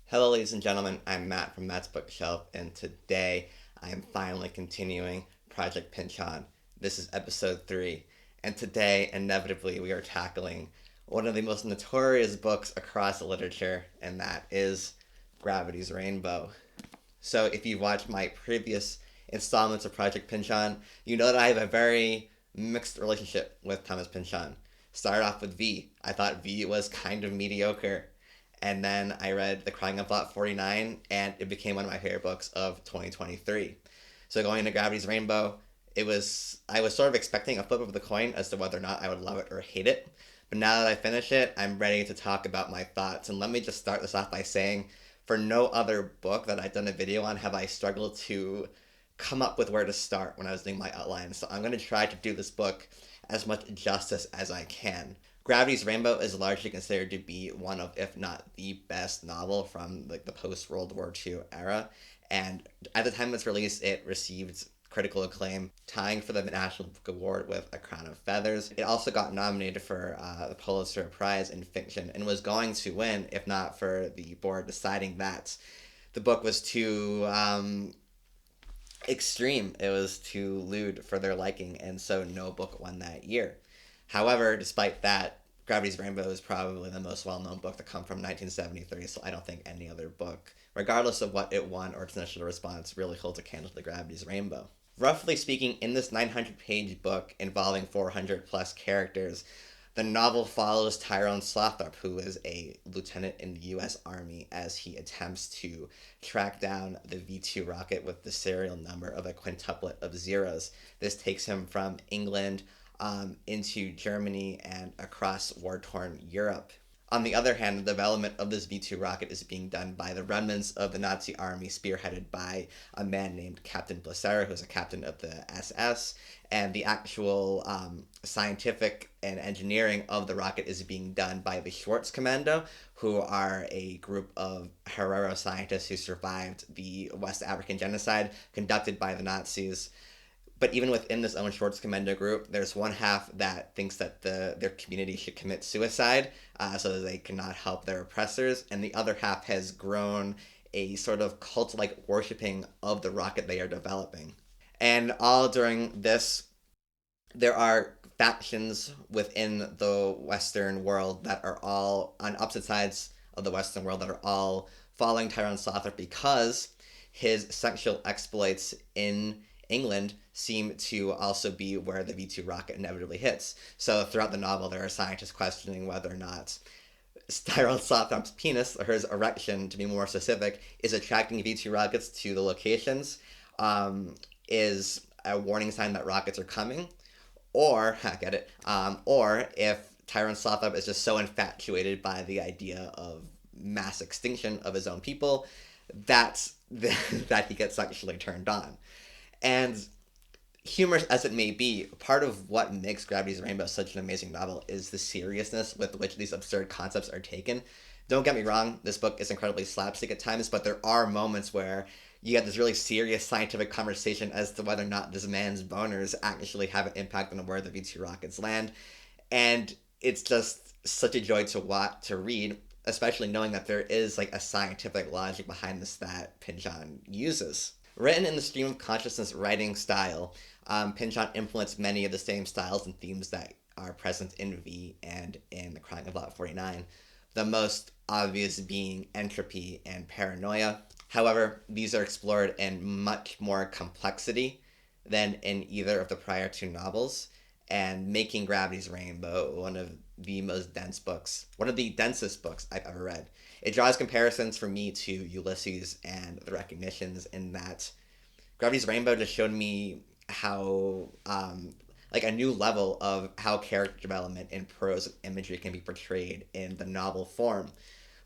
Hello, ladies and gentlemen. I'm Matt from Matt's Bookshelf, and today I am finally continuing Project Pynchon. This is episode 3, and today, inevitably, we are tackling one of the most notorious books across literature, and that is Gravity's Rainbow. So, if you've watched my previous installments of Project Pynchon, you know that I have a very mixed relationship with Thomas Pynchon. Started off with V. I thought V was kind of mediocre, and then I read The Crying of Lot 49, and it became one of my favorite books of 2023. So going into Gravity's Rainbow, I was sort of expecting a flip of the coin as to whether or not I would love it or hate it. But now that I finish it, I'm ready to talk about my thoughts. And let me just start this off by saying, for no other book that I've done a video on have I struggled to come up with where to start when I was doing my outline. So I'm going to try to do this book as much justice as I can. Gravity's Rainbow is largely considered to be one of, if not the best novel from like the post World War II era. And at the time of its release, it received critical acclaim, tying for the National Book Award with A Crown of Feathers. It also got nominated for the Pulitzer Prize in Fiction and was going to win if not for the board deciding that the book was too extreme. It was too lewd for their liking, and so no book won that year. However, despite that, Gravity's Rainbow is probably the most well-known book to come from 1973, so I don't think any other book, regardless of what it won or its initial response, really holds a candle to Gravity's Rainbow. Roughly speaking, in this 900-page book involving 400 plus characters, the novel follows Tyrone Slothrop, who is a lieutenant in the U.S. Army, as he attempts to track down the V-2 rocket with the serial number of a quintuplet of zeros. This takes him from England into Germany and across war-torn Europe. On the other hand, the development of this V-2 rocket is being done by the remnants of the Nazi army, spearheaded by a man named Captain Blissera, who's a captain of the SS, and the actual scientific and engineering of the rocket is being done by the Schwarz Commando, who are a group of Herero scientists who survived the West African genocide conducted by the Nazis. But even within this own Schwartz Commando group, there's one half that thinks that their community should commit suicide so that they cannot help their oppressors, and the other half has grown a sort of cult-like worshipping of the rocket they are developing. And all during this, there are factions within the Western world that are all on opposite sides of the Western world that are all following Tyrone Slothrop because his sexual exploits in England seem to also be where the V-2 rocket inevitably hits. So throughout the novel, there are scientists questioning whether or not Tyrone Slothrop's penis, or his erection to be more specific, is attracting V-2 rockets to the locations, is a warning sign that rockets are coming, or, get it, or if Tyrone Slothrop is just so infatuated by the idea of mass extinction of his own people that, that he gets sexually turned on. And humorous as it may be, part of what makes Gravity's Rainbow such an amazing novel is the seriousness with which these absurd concepts are taken. Don't get me wrong, this book is incredibly slapstick at times, but there are moments where you get this really serious scientific conversation as to whether or not this man's boners actually have an impact on where the V-2 rockets land. And it's just such a joy to read, especially knowing that there is like a scientific logic behind this that Pynchon uses. Written in the stream of consciousness writing style, Pynchon influenced many of the same styles and themes that are present in V and in The Crying of Lot 49, the most obvious being entropy and paranoia. However, these are explored in much more complexity than in either of the prior two novels, and making Gravity's Rainbow one of the most dense books, one of the densest books I've ever read. It draws comparisons for me to Ulysses and The Recognitions in that Gravity's Rainbow just showed me how like a new level of how character development in prose and imagery can be portrayed in the novel form.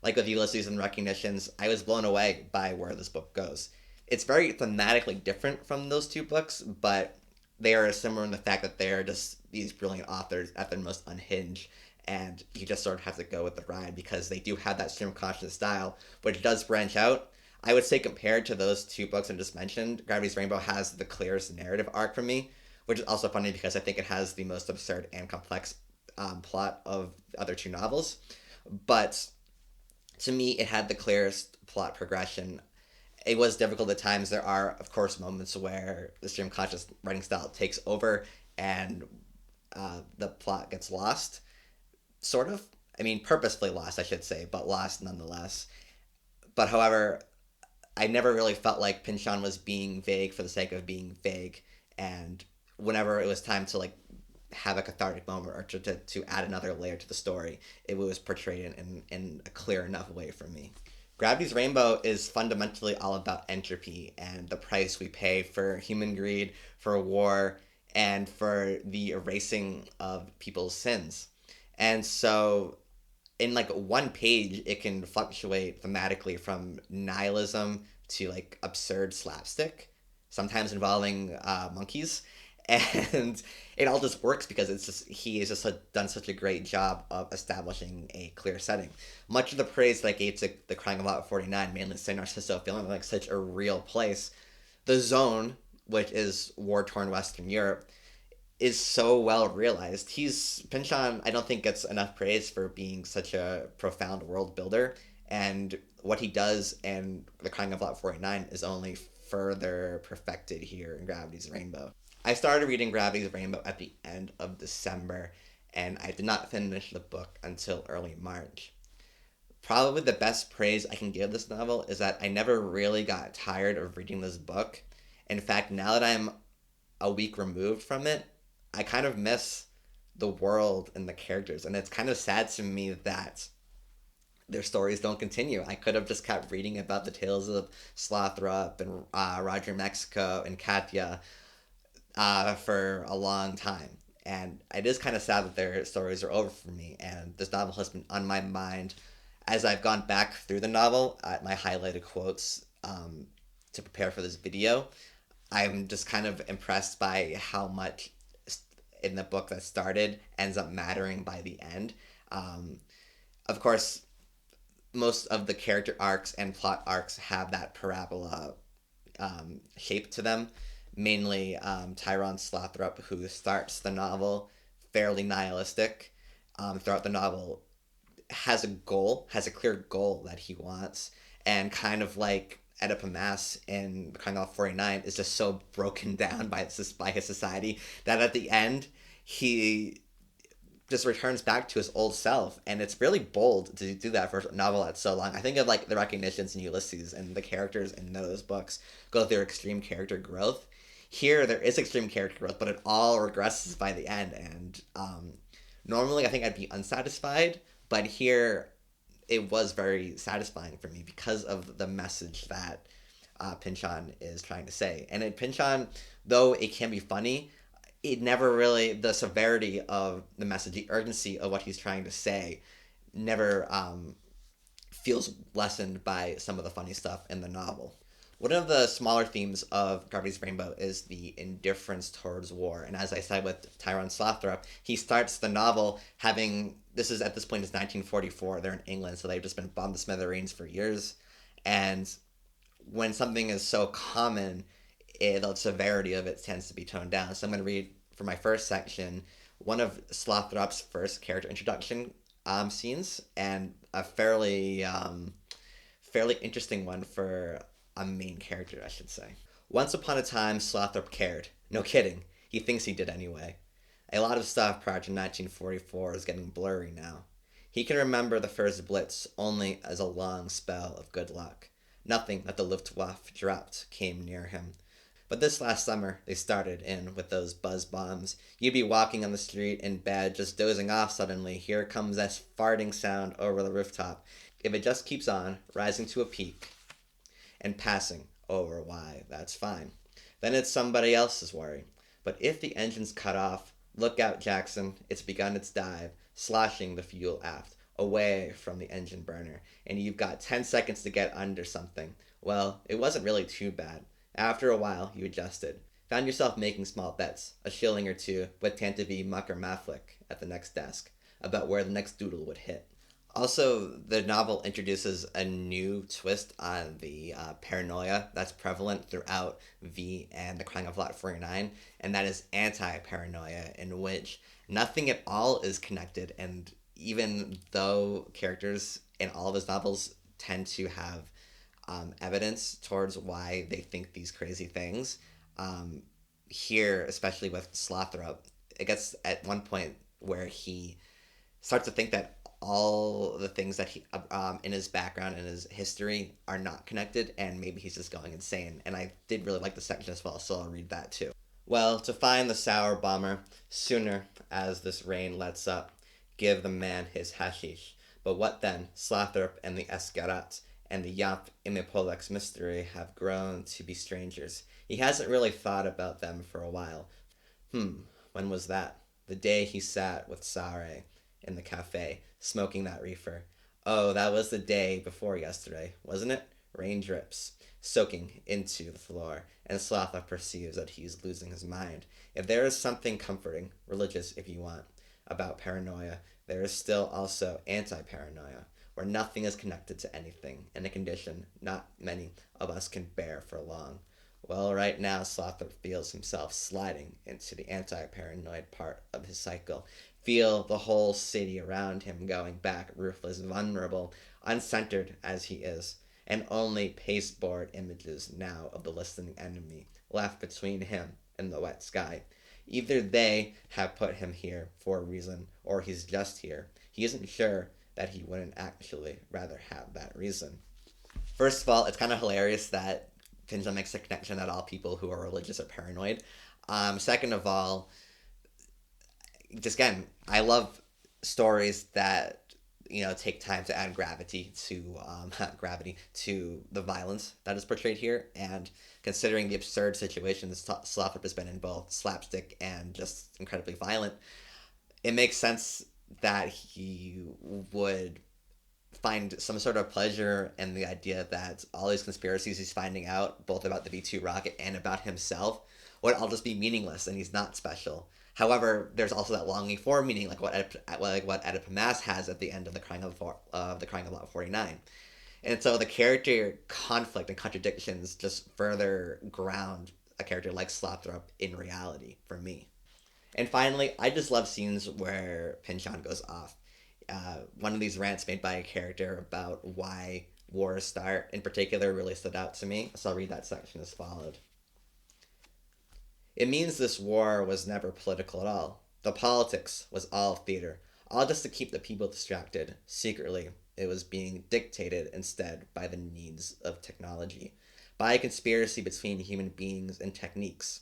Like with Ulysses and Recognitions, I was blown away by where this book goes. It's very thematically different from those two books, but they are similar in the fact that they are just these brilliant authors at their most unhinged, and you just sort of have to go with the ride because they do have that stream of consciousness style, which does branch out. I would say compared to those two books I just mentioned, Gravity's Rainbow has the clearest narrative arc for me, which is also funny because I think it has the most absurd and complex plot of the other two novels. But To me, it had the clearest plot progression. It was difficult at times. There are, of course, moments where the stream conscious writing style takes over and the plot gets lost, sort of. I mean, purposefully lost, I should say, but lost nonetheless. But however, I never really felt like Pynchon was being vague for the sake of being vague. And whenever it was time to like have a cathartic moment or to add another layer to the story, it was portrayed in a clear enough way for me. Gravity's Rainbow is fundamentally all about entropy and the price we pay for human greed, for war, and for the erasing of people's sins. And so in like one page it can fluctuate thematically from nihilism to like absurd slapstick, sometimes involving monkeys, and it all just works because it's just he has just done such a great job of establishing a clear setting. Much of the praise that I gave to The Crying of Lot 49, mainly San Narciso, feeling like such a real place. The Zone, which is war torn Western Europe, is so well realized. He's Pynchon. I don't think gets enough praise for being such a profound world builder, and what he does in The Crying of Lot 49 is only further perfected here in Gravity's Rainbow. I started reading Gravity's Rainbow at the end of December, and I did not finish the book until early March. Probably the best praise I can give this novel is that I never really got tired of reading this book. In fact, now that I'm a week removed from it, I kind of miss the world and the characters, and it's kind of sad to me that their stories don't continue. I could have just kept reading about the tales of Slothrop and Roger Mexico and Katya for a long time. And it is kind of sad that their stories are over for me. And this novel has been on my mind as I've gone back through the novel at my highlighted quotes to prepare for this video. I'm just kind of impressed by how much in the book that started ends up mattering by the end. Of course, most of the character arcs and plot arcs have that parabola shape to them. Mainly Tyrone Slothrop, who starts the novel fairly nihilistic. Throughout the novel, has a goal, has a clear goal that he wants, and kind of like Oedipus Mass in Crying Out 49 is just so broken down by his society that at the end he just returns back to his old self, and it's really bold to do that for a novel that's so long. I think of like the Recognitions in Ulysses, and the characters in those books go through extreme character growth. Here there is extreme character growth, but it all regresses by the end, and normally I think I'd be unsatisfied, but here it was very satisfying for me because of the message that Pynchon is trying to say. And in Pynchon, though it can be funny, it never really, the severity of the message, the urgency of what he's trying to say, never feels lessened by some of the funny stuff in the novel. One of the smaller themes of Gravity's Rainbow is the indifference towards war. And as I said with Tyrone Slothrop, he starts the novel having, this is at this point is 1944, they're in England, so they've just been bombed to smithereens for years. And when something is so common, the severity of it tends to be toned down. So I'm going to read for my first section one of Slothrop's first character introduction scenes, and a fairly interesting one for a main character, I should say. Once upon a time, Slothrop cared. No kidding. He thinks he did anyway. A lot of stuff prior to 1944 is getting blurry now. He can remember the first Blitz only as a long spell of good luck. Nothing that the Luftwaffe dropped came near him. But this last summer, they started in with those buzz bombs. You'd be walking on the street in bed, just dozing off suddenly. Here comes that farting sound over the rooftop. If it just keeps on, rising to a peak, and passing over, why, that's fine. Then it's somebody else's worry. But if the engine's cut off, look out, Jackson. It's begun its dive, sloshing the fuel aft, away from the engine burner, and you've got 10 seconds to get under something. Well, it wasn't really too bad. After a while, you adjusted. Found yourself making small bets, a shilling or two, with Tanta V. Muck or Mafflick at the next desk, about where the next doodle would hit. Also, the novel introduces a new twist on the paranoia that's prevalent throughout V and The Crying of Lot 49, and that is anti-paranoia, in which nothing at all is connected, and even though characters in all of his novels tend to have evidence towards why they think these crazy things. Um, Here, especially with Slothrop, it gets at one point where he starts to think that all the things that he in his background and his history are not connected, and maybe he's just going insane. And I did really like the section as well, so I'll read that too. Well, to find the sour bomber, sooner as this rain lets up, give the man his hashish. But what then? Slothrop and the Escarat and the Yamp Imipolek's mystery have grown to be strangers. He hasn't really thought about them for a while. When was that? The day he sat with Sare in the cafe, smoking that reefer. Oh, that was the day before yesterday, wasn't it? Rain drips, soaking into the floor, and Slotha perceives that he's losing his mind. If there is something comforting, religious if you want, about paranoia, there is still also anti-paranoia, where nothing is connected to anything, in a condition not many of us can bear for long. Well, right now, Slothrop feels himself sliding into the anti-paranoid part of his cycle. Feel the whole city around him going back, ruthless, vulnerable, uncentered as he is, and only pasteboard images now of the listening enemy left between him and the wet sky. Either they have put him here for a reason, or he's just here. He isn't sure that he wouldn't actually rather have that reason. First of all, it's kind of hilarious that Pynchon makes the connection that all people who are religious are paranoid. Second of all, just again, I love stories that take time to add gravity to the violence that is portrayed here, and considering the absurd situations Slothrop has been in, both slapstick and just incredibly violent, it makes sense that he would find some sort of pleasure in the idea that all these conspiracies he's finding out, both about the V2 rocket and about himself, would all just be meaningless and he's not special. However, there's also that longing for meaning, like what Oedipus Mass has at the end of the Crying of Lot 49. And so the character conflict and contradictions just further ground a character like Slothrop in reality for me. And finally, I just love scenes where Pynchon goes off. One of these rants made by a character about why wars start, in particular, really stood out to me. So I'll read that section as followed. It means this war was never political at all. The politics was all theater, all just to keep the people distracted. Secretly, it was being dictated instead by the needs of technology, by a conspiracy between human beings and techniques,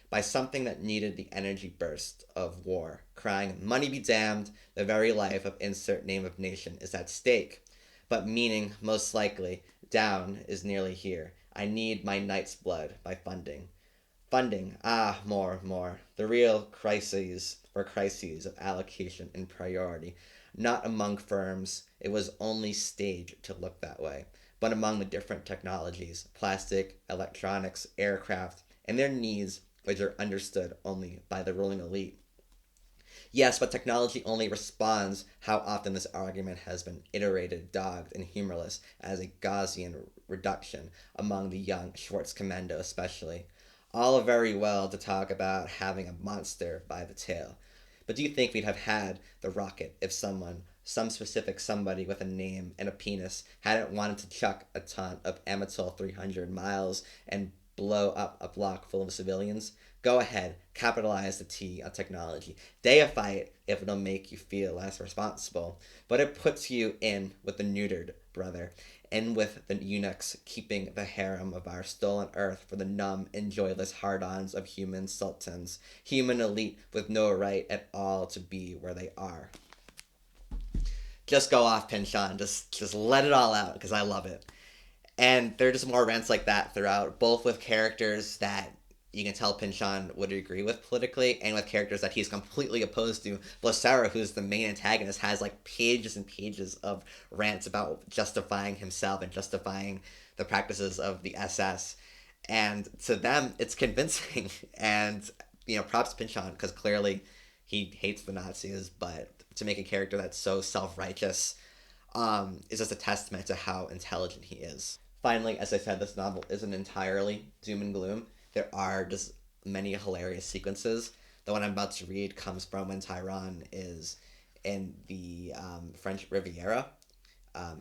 by something that needed the energy burst of war, crying, "Money be damned, the very life of insert name of nation is at stake." But meaning, most likely, down is nearly here. I need my knight's blood by funding. Funding, more. The real crises were crises of allocation and priority, not among firms. It was only staged to look that way, but among the different technologies, plastic, electronics, aircraft, and their needs, which are understood only by the ruling elite. Yes, but technology only responds. How often this argument has been iterated, dogged, and humorless as a Gaussian reduction among the young Schwarzkommando especially. All very well to talk about having a monster by the tail. But do you think we'd have had the rocket if some specific somebody with a name and a penis, hadn't wanted to chuck a ton of Amatol 300 miles and blow up a block full of civilians? Go ahead, capitalize the T on technology. Deify it if it'll make you feel less responsible. But it puts you in with the neutered, brother, and with the eunuchs keeping the harem of our stolen earth for the numb and joyless hard-ons of human sultans, human elite with no right at all to be where they are. Just go off, Pynchon. Just let it all out, because I love it. And there are just more rants like that throughout, both with characters that you can tell Pynchon would agree with politically, and with characters that he's completely opposed to. Blosara, who's the main antagonist, has like pages and pages of rants about justifying himself and justifying the practices of the SS. And to them, it's convincing. And, props to Pynchon, because clearly he hates the Nazis, but to make a character that's so self-righteous is just a testament to how intelligent he is. Finally, as I said, this novel isn't entirely doom and gloom. There are just many hilarious sequences. The one I'm about to read comes from when Tyron is in the French Riviera,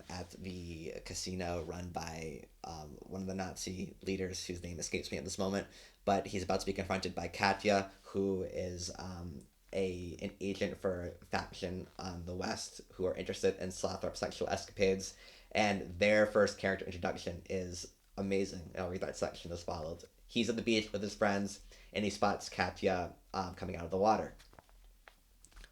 at the casino run by one of the Nazi leaders whose name escapes me at this moment. But he's about to be confronted by Katya, who is an agent for a faction on the West who are interested in Slothrop's sexual escapades. And their first character introduction is amazing. I'll read that section as follows. He's at the beach with his friends, and he spots Katya coming out of the water.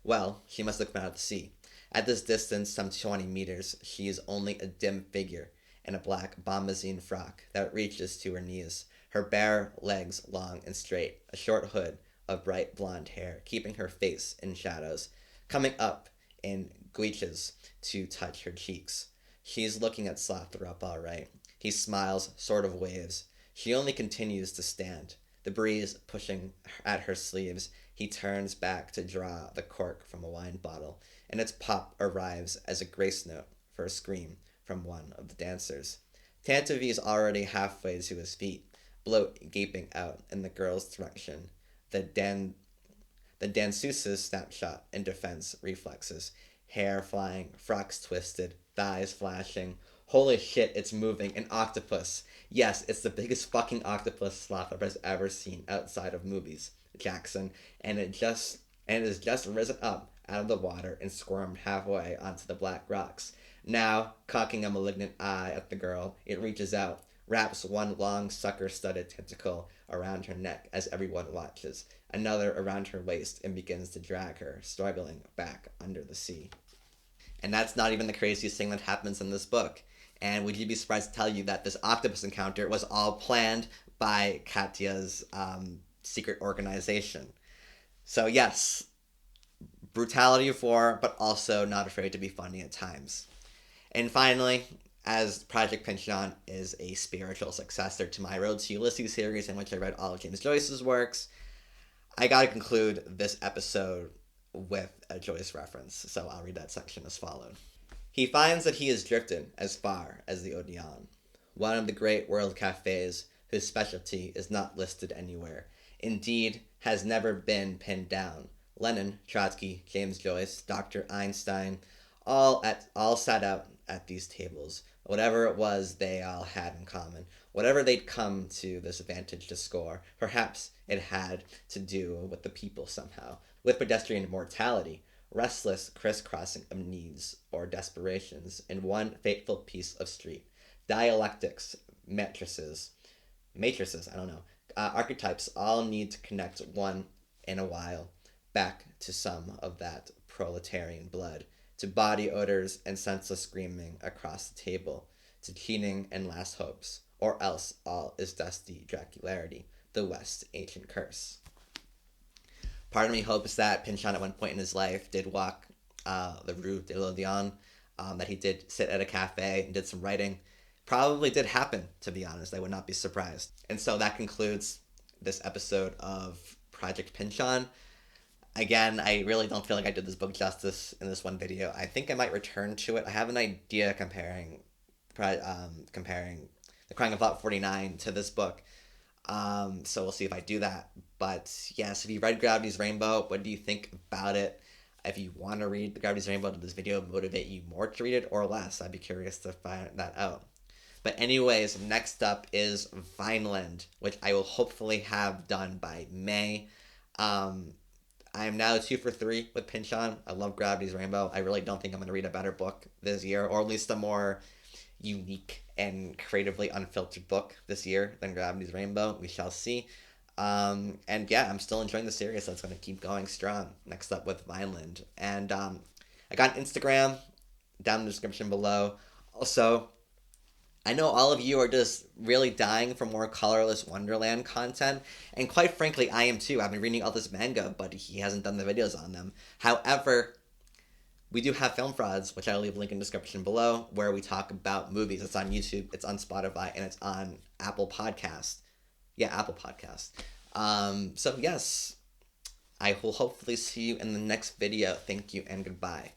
Well, she must have come out of the sea. At this distance, some 20 meters, she is only a dim figure in a black bombazine frock that reaches to her knees, her bare legs long and straight, a short hood of bright blonde hair keeping her face in shadows, coming up in gouaches to touch her cheeks. She's looking at Slothrop all right. He smiles, sort of waves. She only continues to stand, the breeze pushing at her sleeves. He turns back to draw the cork from a wine bottle, and its pop arrives as a grace note for a scream from one of the dancers. Tantavi's already halfway to his feet, bloat gaping out in the girl's direction. The danseuse's snapshot in defense reflexes, hair flying, frocks twisted, thighs flashing. Holy shit, it's moving. An octopus. Yes, it's the biggest fucking octopus Slothrop has ever seen outside of movies, Jackson, and it has just risen up out of the water and squirmed halfway onto the black rocks. Now, cocking a malignant eye at the girl, it reaches out, wraps one long sucker-studded tentacle around her neck as everyone watches, another around her waist, and begins to drag her, struggling back under the sea. And that's not even the craziest thing that happens in this book. And would you be surprised to tell you that this octopus encounter was all planned by Katya's secret organization? So yes, brutality of war, but also not afraid to be funny at times. And finally, as Project Pynchon is a spiritual successor to my Road to Ulysses series, in which I read all of James Joyce's works, I gotta conclude this episode with a Joyce reference, so I'll read that section as follows. He finds that he has drifted as far as the Odeon, one of the great world cafes whose specialty is not listed anywhere, indeed has never been pinned down. Lenin, Trotsky, James Joyce, Dr. Einstein, all sat out at these tables. Whatever it was they all had in common, whatever they'd come to this advantage to score, perhaps it had to do with the people somehow, with pedestrian mortality, restless crisscrossing of needs or desperations in one fateful piece of street, dialectics, matrices, archetypes all need to connect one in a while back to some of that proletarian blood, to body odors and senseless screaming across the table, to cheating and last hopes, or else all is dusty dracularity, the West's ancient curse. Part of me hopes that Pynchon at one point in his life did walk the Rue de l'Odeon, that he did sit at a cafe and did some writing. Probably did happen, to be honest. I would not be surprised. And so that concludes this episode of Project Pynchon. Again, I really don't feel like I did this book justice in this one video. I think I might return to it. I have an idea comparing The Crying of Lot 49 to this book. So we'll see if I do that. But yes, if you read Gravity's Rainbow, what do you think about it? If you want to read Gravity's Rainbow, did this video motivate you more to read it or less? I'd be curious to find that out. But anyways, next up is Vineland, which I will hopefully have done by May. I am now 2 for 3 with Pynchon. I love Gravity's Rainbow. I really don't think I'm going to read a better book this year, or at least a more unique and creatively unfiltered book this year than Gravity's Rainbow. We shall see. And yeah, I'm still enjoying the series, so it's going to keep going strong. Next up with Vineland. And I got an Instagram down in the description below. Also, I know all of you are just really dying for more Colorless Wonderland content, and quite frankly, I am too. I've been reading all this manga, but he hasn't done the videos on them. However, we do have Film Frauds, which I'll leave a link in the description below, where we talk about movies. It's on YouTube, it's on Spotify, and it's on Apple Podcast. Yeah, Apple Podcast. So yes, I will hopefully see you in the next video. Thank you and goodbye.